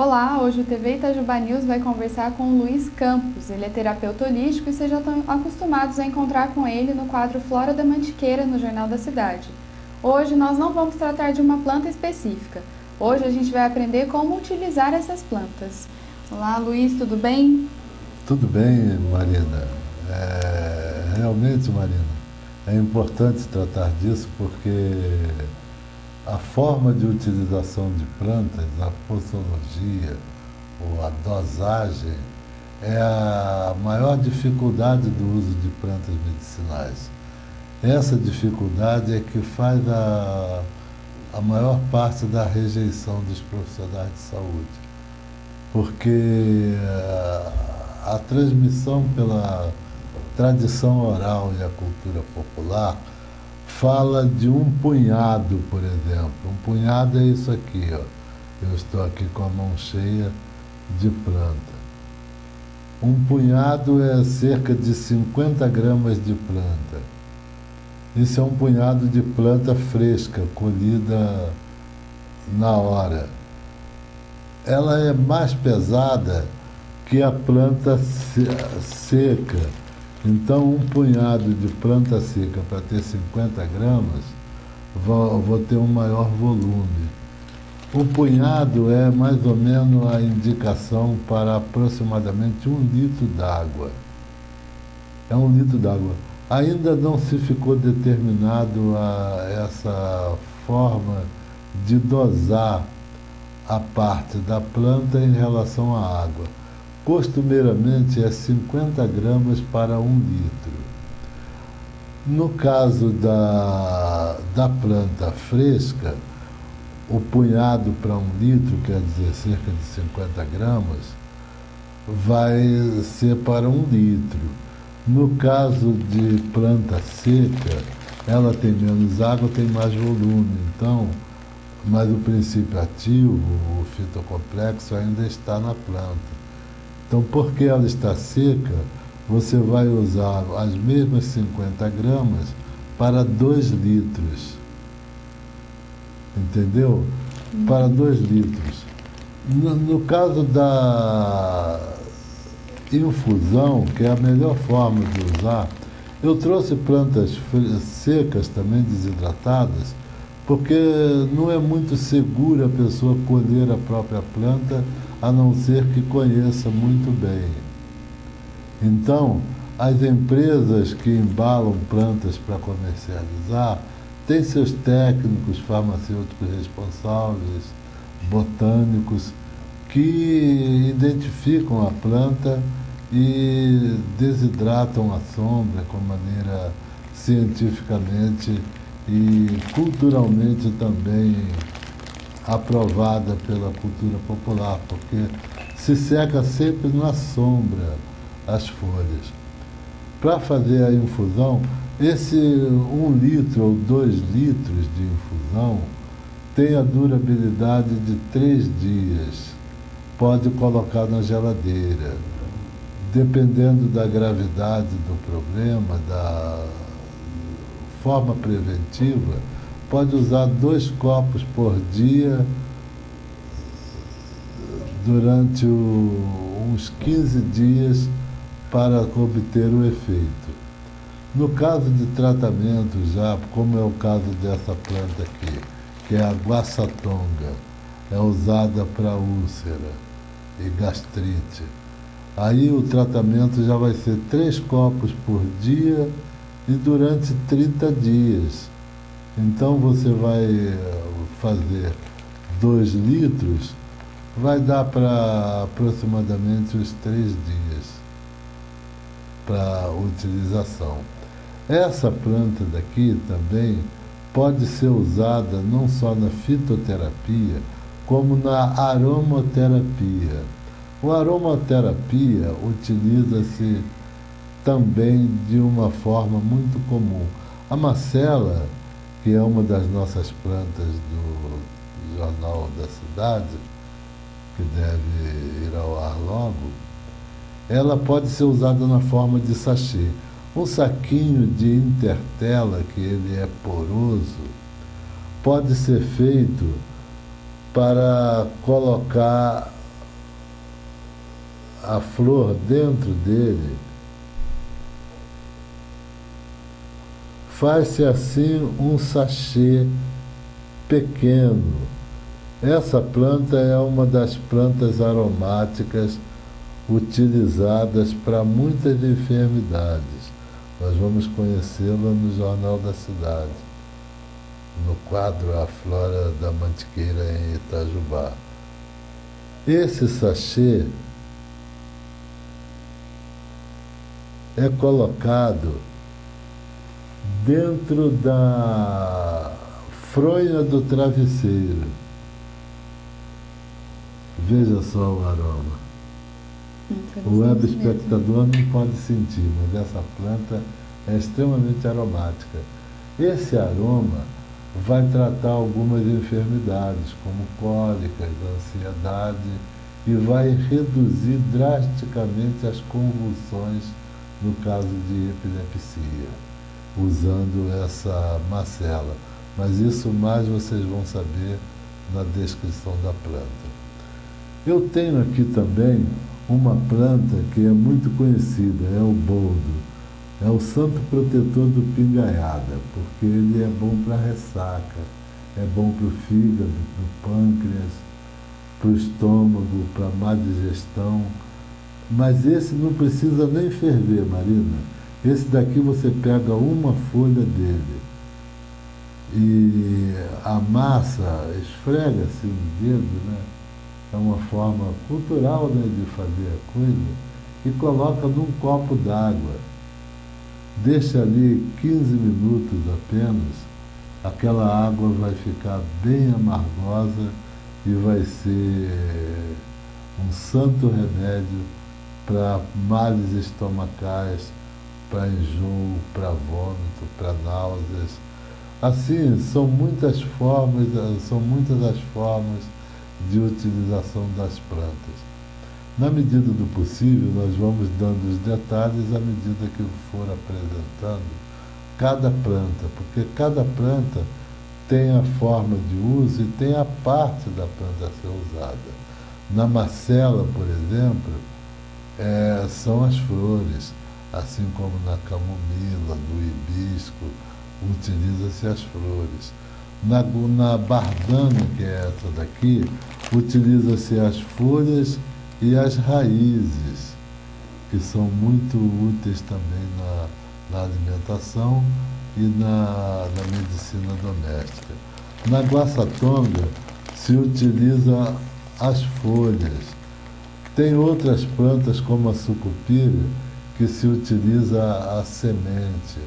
Olá, hoje o TV Itajubá News vai conversar com o Luiz Campos. Ele é terapeuta holístico e vocês já estão acostumados a encontrar com ele no quadro Flora da Mantiqueira, no Jornal da Cidade. Hoje nós não vamos tratar de uma planta específica. Hoje a gente vai aprender como utilizar essas plantas. Olá, Luiz, tudo bem? Tudo bem, Marina. Realmente, Marina, é importante tratar disso porque a forma de utilização de plantas, a posologia ou a dosagem é a maior dificuldade do uso de plantas medicinais. Essa dificuldade é que faz a maior parte da rejeição dos profissionais de saúde, porque a transmissão pela tradição oral e a cultura popular fala de um punhado, por exemplo. Um punhado é isso aqui, ó. Eu estou aqui com a mão cheia de planta. Um punhado é cerca de 50 gramas de planta. Isso é um punhado de planta fresca, colhida na hora. Ela é mais pesada que a planta seca. Então, um punhado de planta seca para ter 50 gramas, vou ter um maior volume. Um punhado é mais ou menos a indicação para aproximadamente 1 litro d'água. É 1 litro d'água. Ainda não se ficou determinado essa forma de dosar a parte da planta em relação à água. Costumeiramente é 50 gramas para 1 litro. No caso da planta fresca, o punhado para 1 litro, quer dizer, cerca de 50 gramas, vai ser para 1 litro. No caso de planta seca, ela tem menos água, tem mais volume, então, mas o princípio ativo, o fitocomplexo, ainda está na planta. Então, porque ela está seca, você vai usar as mesmas 50 gramas para 2 litros. Entendeu? Para 2 litros. No caso da infusão, que é a melhor forma de usar, eu trouxe plantas secas também, desidratadas, porque não é muito seguro a pessoa colher a própria planta, a não ser que conheça muito bem. Então, as empresas que embalam plantas para comercializar têm seus técnicos farmacêuticos responsáveis, botânicos, que identificam a planta e desidratam à sombra com maneira cientificamente e culturalmente também aprovada pela cultura popular, porque se seca sempre na sombra as folhas. Para fazer a infusão, esse 1 litro ou 2 litros de infusão tem a durabilidade de 3 dias. Pode colocar na geladeira. Dependendo da gravidade do problema, da forma preventiva, pode usar 2 copos por dia durante uns 15 dias para obter o efeito. No caso de tratamento já, como é o caso dessa planta aqui, que é a guaçatonga, é usada para úlcera e gastrite. Aí o tratamento já vai ser 3 copos por dia e durante 30 dias. Então você vai fazer 2 litros, vai dar para aproximadamente uns 3 dias para utilização. Essa planta daqui também pode ser usada não só na fitoterapia, como na aromaterapia. A aromaterapia utiliza-se também de uma forma muito comum. A macela, que é uma das nossas plantas do Jornal da Cidade, que deve ir ao ar logo, ela pode ser usada na forma de sachê. Um saquinho de intertela, que ele é poroso, pode ser feito para colocar a flor dentro dele, faz-se assim um sachê pequeno. Essa planta é uma das plantas aromáticas utilizadas para muitas enfermidades. Nós vamos conhecê-la no Jornal da Cidade, no quadro A Flora da Mantiqueira em Itajubá. Esse sachê é colocado dentro da fronha do travesseiro. Veja só o aroma. O web espectador não pode sentir, mas essa planta é extremamente aromática. Esse aroma vai tratar algumas enfermidades, como cólicas, ansiedade, e vai reduzir drasticamente as convulsões no caso de epilepsia, usando essa macela. Mas isso mais vocês vão saber na descrição da planta. Eu tenho aqui também uma planta que é muito conhecida, é o boldo. É o santo protetor do pingaiada, porque ele é bom para ressaca, é bom para o fígado, para o pâncreas, para o estômago, para a má digestão. Mas esse não precisa nem ferver, Marina. Esse daqui você pega uma folha dele e amassa, esfrega-se no dedo, né? É uma forma cultural, né, de fazer a coisa, e coloca num copo d'água. Deixa ali 15 minutos apenas, aquela água vai ficar bem amargosa e vai ser um santo remédio para males estomacais, para enjoo, para vômito, para náuseas. Assim, são muitas as formas de utilização das plantas. Na medida do possível, nós vamos dando os detalhes à medida que for apresentando cada planta, porque cada planta tem a forma de uso e tem a parte da planta a ser usada. Na macela, por exemplo, são as flores, assim como na camomila, no hibisco, utiliza-se as flores. Na bardana, que é essa daqui, utiliza-se as folhas e as raízes, que são muito úteis também na alimentação e na medicina doméstica. Na guaçatonga se utiliza as folhas. Tem outras plantas, como a sucupira, que se utiliza a semente.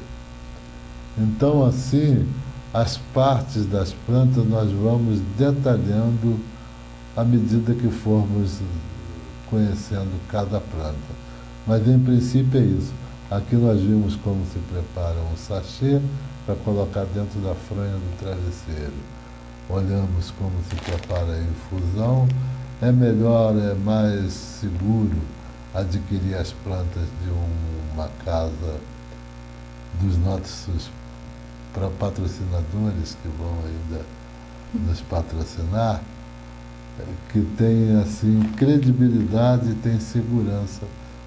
Então, assim, as partes das plantas nós vamos detalhando à medida que formos conhecendo cada planta. Mas, em princípio, é isso. Aqui nós vimos como se prepara um sachê para colocar dentro da fronha do travesseiro. Olhamos como se prepara a infusão. É melhor, é mais seguro adquirir as plantas de uma casa dos nossos patrocinadores que vão ainda nos patrocinar, que tem assim credibilidade e tem segurança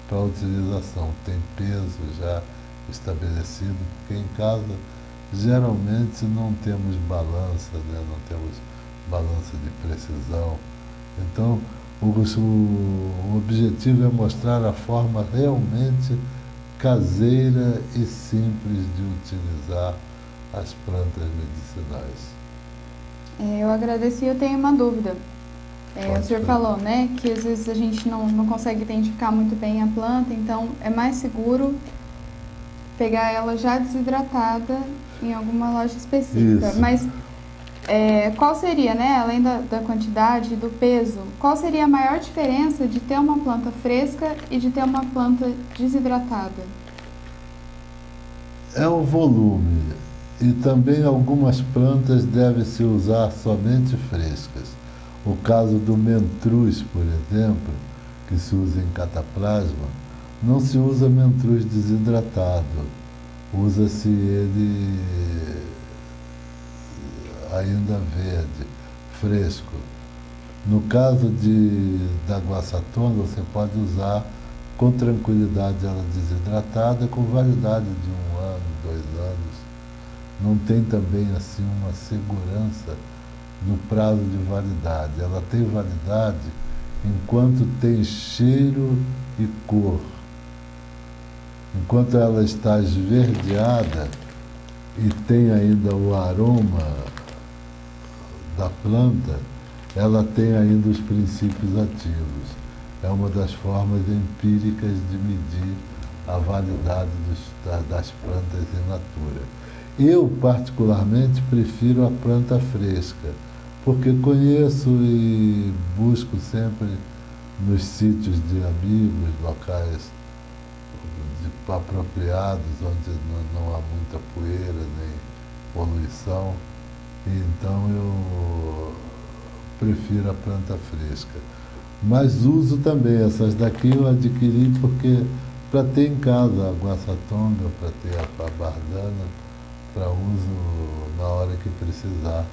para a utilização, tem peso já estabelecido, porque em casa geralmente não temos balança, né? Não temos balança de precisão. Então o objetivo é mostrar a forma realmente caseira e simples de utilizar as plantas medicinais. Eu agradeço e eu tenho uma dúvida. O senhor falou, né, que às vezes a gente não consegue identificar muito bem a planta, então é mais seguro pegar ela já desidratada em alguma loja específica. Isso. Mas qual seria, né, além da quantidade, do peso, qual seria a maior diferença de ter uma planta fresca e de ter uma planta desidratada? É o volume. E também algumas plantas devem se usar somente frescas. O caso do mentruz, por exemplo, que se usa em cataplasma, não se usa mentruz desidratado, usa-se ele ainda verde, fresco. No caso da guaçatonga, você pode usar com tranquilidade ela desidratada, com validade de 1 ano, 2 anos. Não tem também assim uma segurança no prazo de validade. Ela tem validade enquanto tem cheiro e cor. Enquanto ela está esverdeada e tem ainda o aroma da planta, ela tem ainda os princípios ativos. É uma das formas empíricas de medir a validade das plantas in natura. Eu, particularmente, prefiro a planta fresca, porque conheço e busco sempre nos sítios de amigos, locais apropriados, onde não há muita poeira nem poluição. Então eu prefiro a planta fresca. Mas uso também, essas daqui eu adquiri porque para ter em casa a guaçatonga, para ter a bardana, para uso na hora que precisar,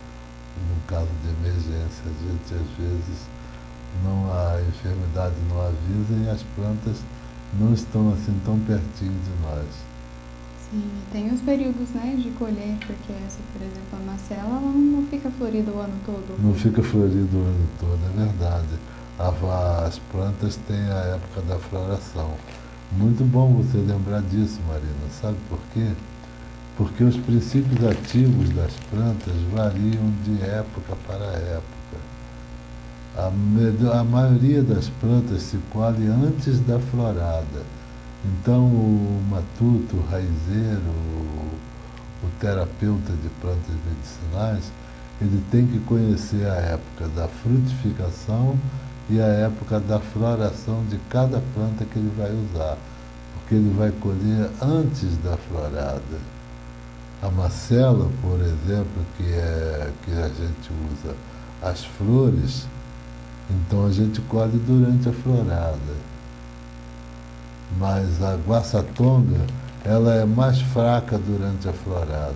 no caso de emergência. A gente às vezes a enfermidade não avisa e as plantas não estão assim tão pertinho de nós. Sim, tem os períodos, né, de colher, porque essa, por exemplo, a macela, ela não fica florida o ano todo. Não fica florido o ano todo, é verdade. As plantas têm a época da floração. Muito bom você lembrar disso, Marina. Sabe por quê? Porque os princípios ativos das plantas variam de época para época. A maioria das plantas se colhe antes da florada. Então, o matuto, o raizeiro, o terapeuta de plantas medicinais, ele tem que conhecer a época da frutificação e a época da floração de cada planta que ele vai usar, porque ele vai colher antes da florada. A macela, por exemplo, que a gente usa as flores, então a gente colhe durante a florada. Mas a guaçatonga, ela é mais fraca durante a florada.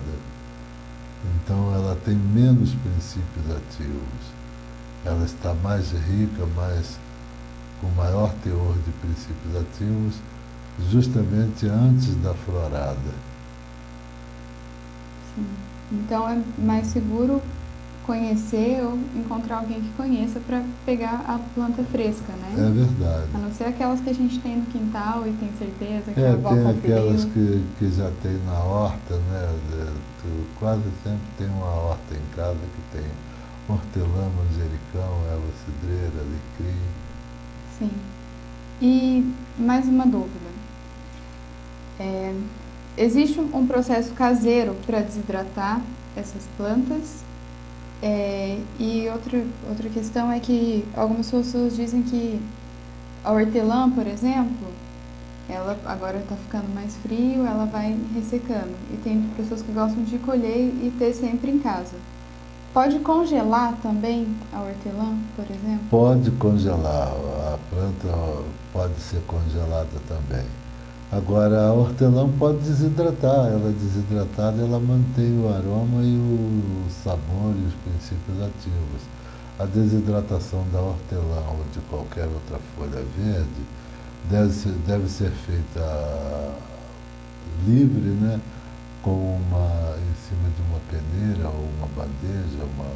Então ela tem menos princípios ativos. Ela está mais rica, com maior teor de princípios ativos, justamente antes da florada. Sim. Então é mais seguro conhecer ou encontrar alguém que conheça para pegar a planta fresca, né? É verdade. A não ser aquelas que a gente tem no quintal e tem certeza que a avó tem conferiu. aquelas que já tem na horta, né? Tu quase sempre tem uma horta em casa que tem hortelã, manjericão, erva cidreira, alecrim. Sim. E mais uma dúvida. Existe um processo caseiro para desidratar essas plantas? E outra questão é que algumas pessoas dizem que a hortelã, por exemplo, ela agora está ficando mais frio, ela vai ressecando. E tem pessoas que gostam de colher e ter sempre em casa. Pode congelar também a hortelã, por exemplo? Pode congelar, a planta pode ser congelada também. Agora, a hortelã pode desidratar, ela desidratada, ela mantém o aroma e o sabor e os princípios ativos. A desidratação da hortelã ou de qualquer outra folha verde deve ser feita livre, né? Em cima de uma peneira ou uma bandeja, uma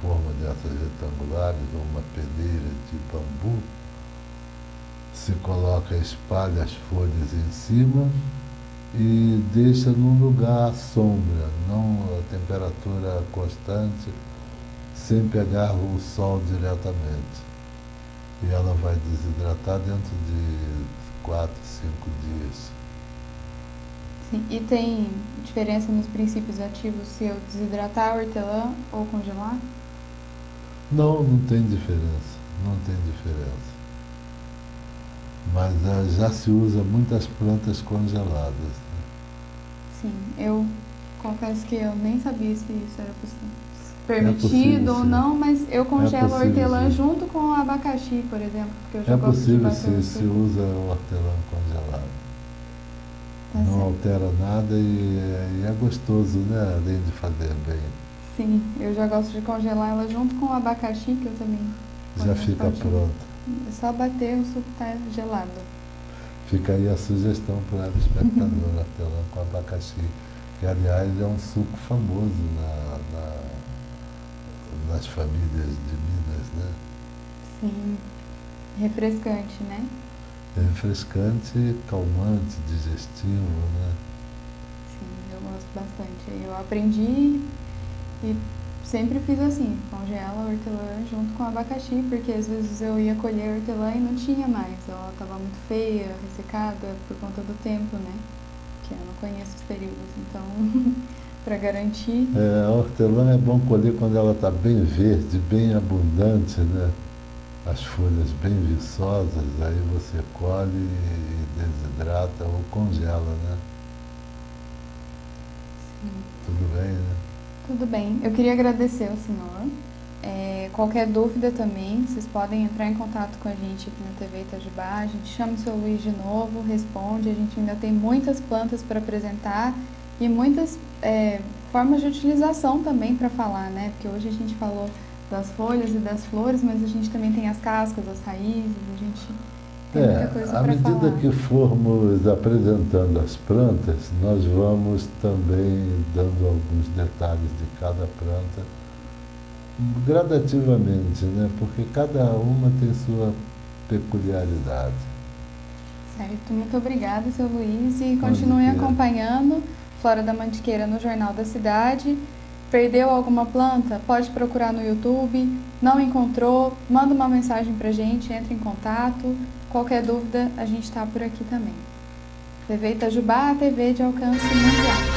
forma dessas retangulares ou uma peneira de bambu. Se coloca, espalha as folhas em cima e deixa num lugar à sombra, não a temperatura constante, sem pegar o sol diretamente. E ela vai desidratar dentro de 4, 5 dias. Sim. E tem diferença nos princípios ativos se eu desidratar a hortelã ou congelar? Não tem diferença, não tem diferença. Mas já se usa muitas plantas congeladas. Né? Sim, eu confesso que eu nem sabia se isso era permitido ou não, mas eu congelo a hortelã junto com o abacaxi, por exemplo, porque eu já gosto de bastante. Se usa o hortelã congelado. Tá não certo. altera nada e é gostoso, né? Além de fazer bem. Sim, eu já gosto de congelar ela junto com o abacaxi, que eu também Já fica pronta. É só bater, o suco está gelado. Fica aí a sugestão para o espectador, hortelã com abacaxi, que aliás é um suco famoso nas famílias de Minas, né? Sim, refrescante, né? É refrescante, calmante, digestivo, né? Sim, eu gosto bastante. Eu aprendi e sempre fiz assim, congela a hortelã junto com o abacaxi, porque às vezes eu ia colher a hortelã e não tinha mais, ela estava muito feia, ressecada por conta do tempo, né? Que eu não conheço os períodos, então para garantir. A hortelã é bom colher quando ela está bem verde, bem abundante, né? As folhas bem viçosas, aí você colhe e desidrata ou congela, né? Sim. Tudo bem, né? Tudo bem. Eu queria agradecer ao senhor. Qualquer dúvida também, vocês podem entrar em contato com a gente aqui na TV Itajubá. A gente chama o seu Luiz de novo, responde. A gente ainda tem muitas plantas para apresentar e muitas formas de utilização também para falar, né? Porque hoje a gente falou das folhas e das flores, mas a gente também tem as cascas, as raízes, a gente tem muita coisa para falar. À medida que formos apresentando as plantas, nós vamos também dando alguns detalhes de cada planta, gradativamente, né? Porque cada uma tem sua peculiaridade. Certo, muito obrigada, seu Luiz, e continue acompanhando Flora da Mantiqueira no Jornal da Cidade. Perdeu alguma planta? Pode procurar no YouTube. Não encontrou? Manda uma mensagem pra gente, entre em contato. Qualquer dúvida, a gente está por aqui também. TV Itajubá, a TV de alcance mundial.